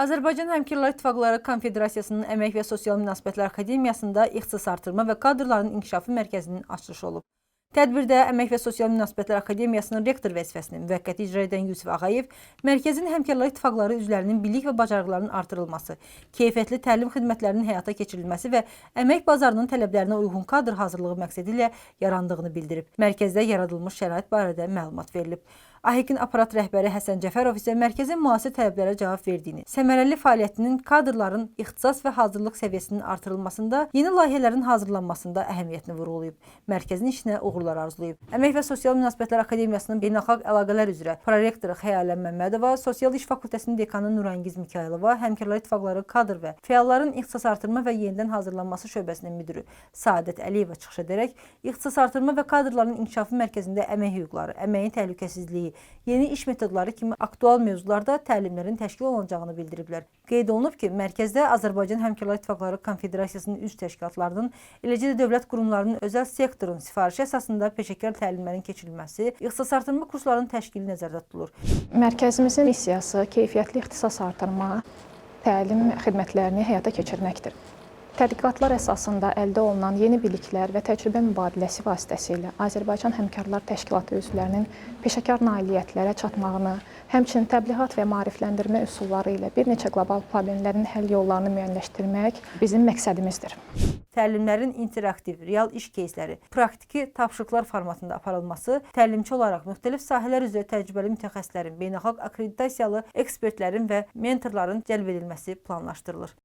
Azərbaycan Həmkarlar İttifaqları Konfederasiyasının Əmək və Sosial Münasibətlər Akademiyasında ixtisas artırma və kadrların inkişafı mərkəzinin açılışı olub. Tədbirdə Əmək və Sosial Münasibətlər Akademiyasının rektor vəzifəsini müvəqqəti icra edən Yusif Ağayev, mərkəzin Həmkarlar İttifaqları üzvlərinin bilik və bacarıqlarının artırılması, keyfiyyətli təlim xidmətlərinin həyata keçirilməsi və əmək bazarının tələblərinə uyğun kadr hazırlığı məqsədi ilə yarandığını bildirib. Mərkəzdə yaradılmış şərait barədə məlumat verilib. AHİK-in aparat rəhbəri Həsən Cəfərov isə mərkəzin müasir tələblərə cavab verdiyini, səmərəli fəaliyyətinin kadrların ixtisas və hazırlıq səviyyəsinin artırılmasında, yeni layihələrin hazırlanmasında əhəmiyyətini vurğulayıb. Mərkəzin işinə uğurlar arzulayıb. Əmək və Sosial Münasibətlər Akademiyasının beynəlxalq əlaqələr üzrə prorektoru Xəyalən Məmmədova, Sosial İş Fakültəsinin dekanı Nurangiz Mikayılova, Həmkarlar İttifaqları kadr və fəalların ixtisas artırma və yenidən hazırlanması şöbəsinin müdiri Səadət Əliyeva çıxış edərək, ixtisas artırma və kadrların inkişafı mərkəzində əmək hüquqları, əməyin təhlükəsizliyi, yeni iş metodları kimi aktual mövzularda təlimlərin təşkil olunacağını bildiriblər. Qeyd olunub ki, mərkəzdə Azərbaycan Həmkarlar İttifaqları Konfederasiyasının üzv təşkilatlarının, eləcə də dövlət qurumlarının özəl sektorun sifarişi əsasında peşəkar təlimlərin keçirilməsi, ixtisas artırma kurslarının təşkili nəzərdə tutulur. Mərkəzimizin missiyası keyfiyyətli ixtisas artırma, təlim xidmətlərini həyata keçirməkdir. Tədqiqatlar əsasında əldə olunan yeni biliklər və təcrübə mübadiləsi vasitəsilə Azərbaycan Həmkarlar Təşkilatı üzvlərinin peşəkar nailiyyətlərə çatmağını, həmçinin təbliğat və maarifləndirmə üsulları ilə bir neçə qlobal problemlərin həll yollarını müəyyənləşdirmək bizim məqsədimizdir. Təlimlərin interaktiv, real iş keysləri, praktiki tapşırıqlar formatında aparılması, təlimçi olaraq müxtəlif sahələr üzrə təcrübəli mütəxəssislərin, beynəlxalq akkreditasiyalı ekspertlərin və mentorların cəlb edilməsi planlaşdırılır.